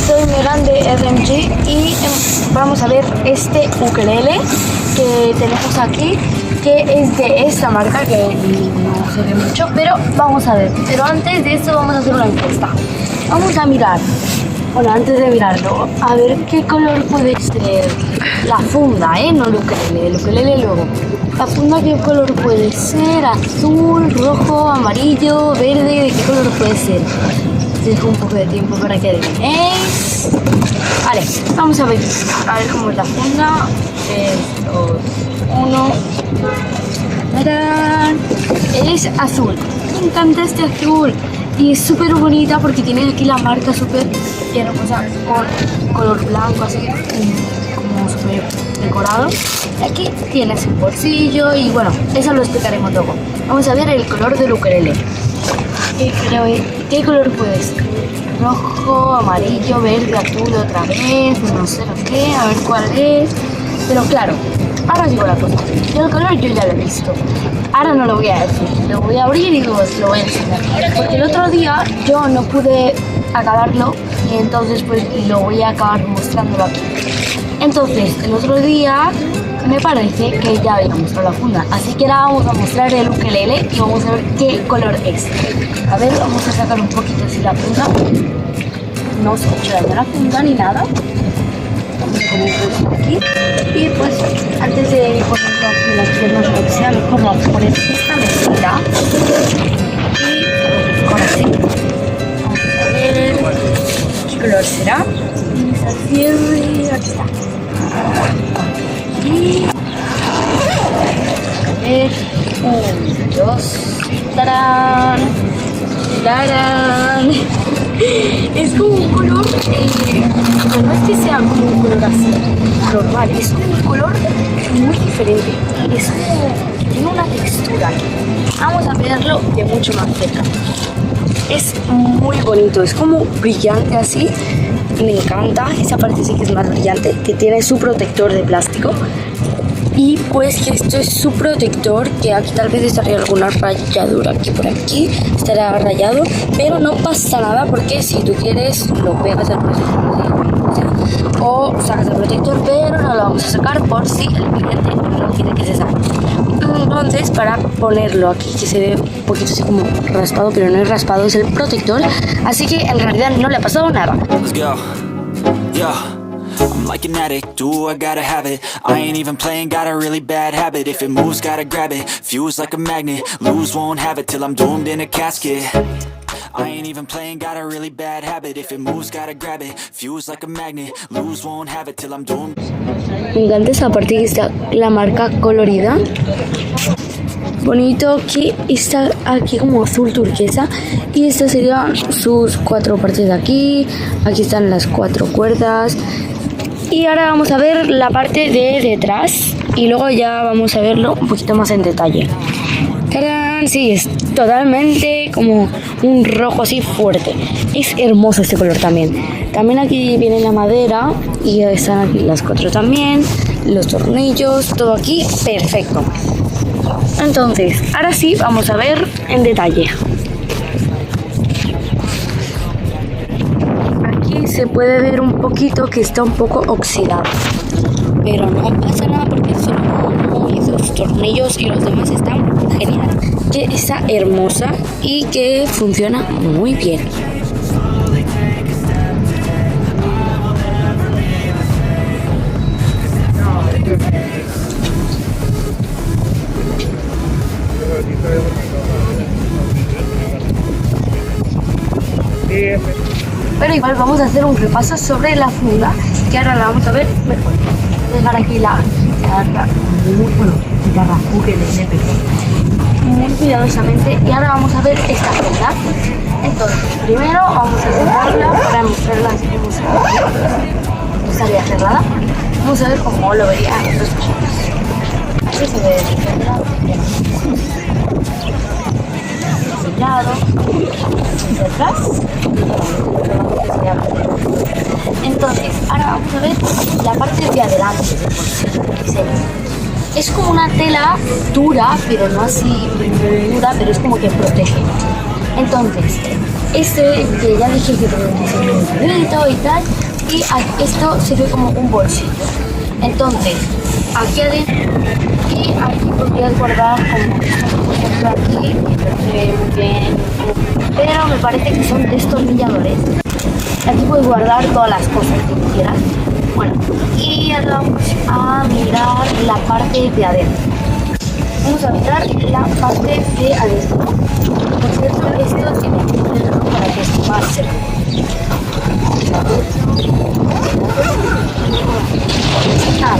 soy Megan de RMG y vamos a ver este ukelele que tenemos aquí, que es de esta marca que no se ve mucho, pero vamos a ver. Pero antes de eso vamos a hacer una encuesta. Vamos a mirar, bueno, antes de mirarlo, a ver qué color puede ser la funda, no el ukelele luego. La funda, ¿qué color puede ser? Azul, rojo, amarillo, verde, ¿de qué color puede ser? Dejo un poco de tiempo para que adivinéis. Vale, vamos a ver cómo es la funda. 3, 2, 1. ¡Tarán! Es azul. Me encanta este azul. Y es súper bonita porque tiene aquí la marca súper hermosa con color blanco, así como súper decorado. Aquí tienes un bolsillo y bueno, eso lo explicaremos luego. Vamos a ver el color del ukelele. ¿Qué color puede ser? Rojo, amarillo, verde, azul otra vez, no sé lo que, a ver cuál es. Pero claro, ahora digo la cosa. Yo el color yo ya lo he visto. Ahora no lo voy a decir, lo voy a abrir y os lo voy a enseñar. Porque el otro día yo no pude acabarlo y entonces pues lo voy a acabar mostrándolo aquí. Entonces, el otro día me parece que ya había mostrado la funda, así que ahora vamos a mostrar el ukelele y vamos a ver qué color es. A ver, vamos a sacar un poquito así la funda. No se ha hecho daño la funda ni nada. Vamos a ponerlo aquí. Y pues, antes de ponerlo aquí en las piernas o lo que sea, mejor vamos a poner esta mesita. Y ahora sí. Vamos a ver qué color será. Aquí está. Y a ver, 1, 2, ¡tarán! ¡Tarán! Es como un color, pero no es que sea como un color así normal, es un color muy diferente, es como, tiene una textura. Vamos a verlo de mucho más cerca. Es muy bonito, es como brillante así. Me encanta, esa parte sí que es más brillante, que tiene su protector de plástico. Y pues que esto es su protector, que aquí tal vez estaría alguna rayadura, que por aquí estará rayado, pero no pasa nada porque si tú quieres lo pegas al protector o sacas el protector, pero no lo vamos a sacar por si el cliente no quiere que se saque. Entonces, para ponerlo aquí, que se ve un poquito así como raspado, pero no es raspado, es el protector, así que en realidad no le ha pasado nada. Let's go. Yeah. I'm like an addict, do I gotta have it. I ain't even playing, got a really bad habit. If it moves, gotta grab it, fuse like a magnet. Lose, won't have it till I'm doomed in a casket. I ain't even playing, got a really bad habit. If it moves, gotta grab it, fuse like a magnet. Lose, won't have it till I'm doomed. Me encanta esa parte que está la marca colorida. Bonito, que está aquí como azul turquesa. Y estas serían sus 4 partes de aquí. Aquí están las 4 cuerdas. Y ahora vamos a ver la parte de detrás y luego ya vamos a verlo un poquito más en detalle. ¡Tarán! Sí, es totalmente como un rojo así fuerte. Es hermoso este color también. También aquí viene la madera y están aquí las 4 también, los tornillos, todo aquí perfecto. Entonces, ahora sí vamos a ver en detalle. Se puede ver un poquito que está un poco oxidado, pero no pasa nada porque son los tornillos y los demás están genial, que está hermosa y que funciona muy bien. Pero igual vamos a hacer un repaso sobre la funda, que ahora la vamos a ver mejor. Dejar aquí la guitarra ukelele muy cuidadosamente, y ahora vamos a ver esta funda. Entonces, primero vamos a cerrarla para mostrarla así como estaría cerrada. Vamos a ver cómo lo verían otras personas. Aquí se ve cerrado, sellado, de atrás. Entonces, ahora vamos a ver la parte de adelante del diseño. Es como una tela dura, pero no así dura, pero es como que protege. Entonces, Este que ya dije que tiene un diseño muy bonito y tal, y esto sirve como un bolsillo. Entonces, aquí adentro y aquí podrías guardar como por ejemplo aquí, muy bien, pero me parece que son destornilladores. Aquí puedes guardar todas las cosas que quieras. Bueno, y ahora vamos a mirar la parte de adentro. Vamos a mirar la parte de adentro. Por cierto, esto tiene que ponerlo para que esté más seguro.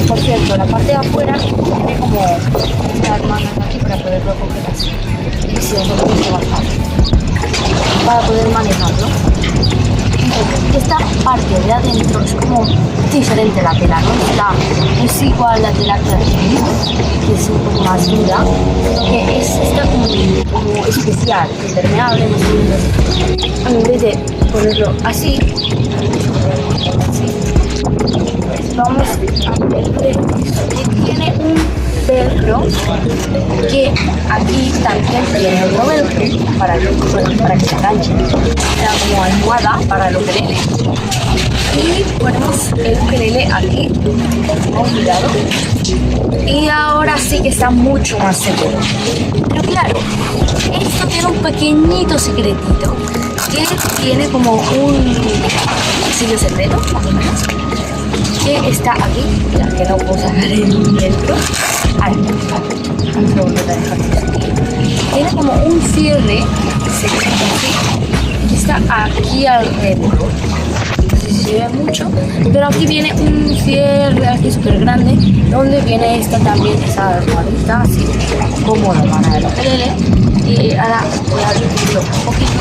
Por cierto, la parte de afuera tiene como estas mangas aquí para poderlo coger así. Y si os lo gusta bastante. Para poder manejarlo. Esta parte de adentro es como diferente la tela, no es igual la tela que aquí, que es un poco más dura, sino que es esta como especial, impermeable, en vez de ponerlo así, pues vamos a ver que tiene un velcro, que aquí también tiene otro velcro para que se enganche, era como almohada para el ukelele, y ponemos el ukelele aquí, hemos mirado, y ahora sí que está mucho más seguro. Pero claro, esto tiene un pequeñito secretito, que tiene como un sello secreto, más o menos, que está aquí, ya que no puedo sacar el viento. Ahí, vamos a volver a dejarlo aquí. Tiene como un cierre secreto, que está aquí alrededor. No sé si se ve mucho, pero aquí viene un cierre aquí súper grande, donde viene esta también, esa almohadita así cómoda para el ukelele. Y ahora voy a abrirlo un poquito.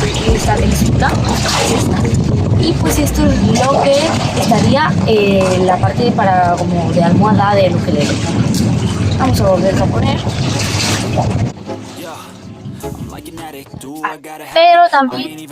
Aquí está textura, así está. Y pues esto es lo que estaría la parte para como de almohada del ukelele. Vamos a volverlo a poner. Pero también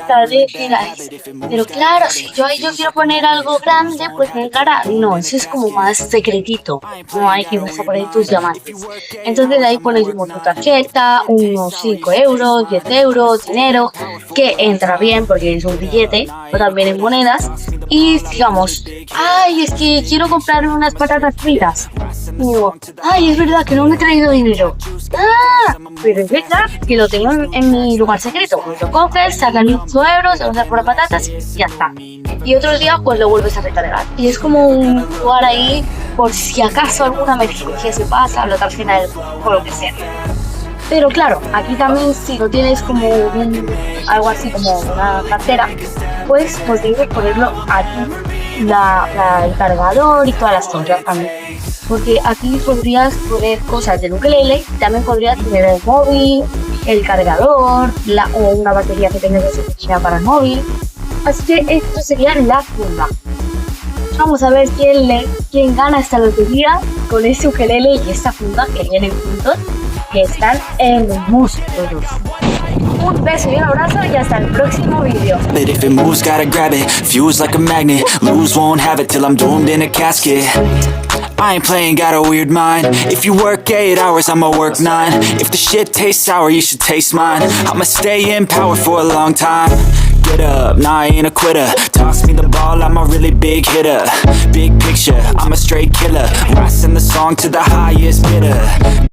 tal vez digáis, pero claro, si yo quiero poner algo grande, pues en cara, no, eso es como más secretito, no hay que vas a poner tus diamantes. Entonces ahí pones como tu tarjeta, unos 5 euros, 10 euros, dinero, que entra bien porque es un billete, o también en monedas. Y digamos, ay, es que quiero comprarme unas patatas fritas. Y digo, ay, es verdad que no me he traído dinero. Ah, pero es verdad que lo tengo en mi lugar secreto. Pues lo coges, sacas 5 euros, lo usas por las patatas y ya está. Y otro día pues lo vuelves a recargar. Y es como un lugar ahí por si acaso alguna emergencia se pasa, la tarjeta o lo que sea. Pero claro, aquí también si no tienes como algo así como una cartera, pues podrías ponerlo aquí, el cargador y todas las cosas también. Porque aquí podrías poner cosas del ukelele, también podrías tener el móvil, el cargador, o una batería que tengas de para el móvil. Así que esto sería la funda. Vamos a ver quién gana esta lotería con ese ukelele y esta funda que vienen juntos, que están hermosos todos. Un beso y un abrazo y hasta el próximo video. If it moves, gotta grab it. Fuse like a magnet. Lose, won't have it till I'm doomed in a casket. I ain't playing, got a weird mind. If you work 8 hours, I'ma work 9. If the shit tastes sour, you should taste mine. I'ma stay in power for a long time. Get up, nah, I ain't a quitter. Toss me the ball, I'm a really big hitter. Big picture, I'm a straight killer. Rising the song to the highest bidder.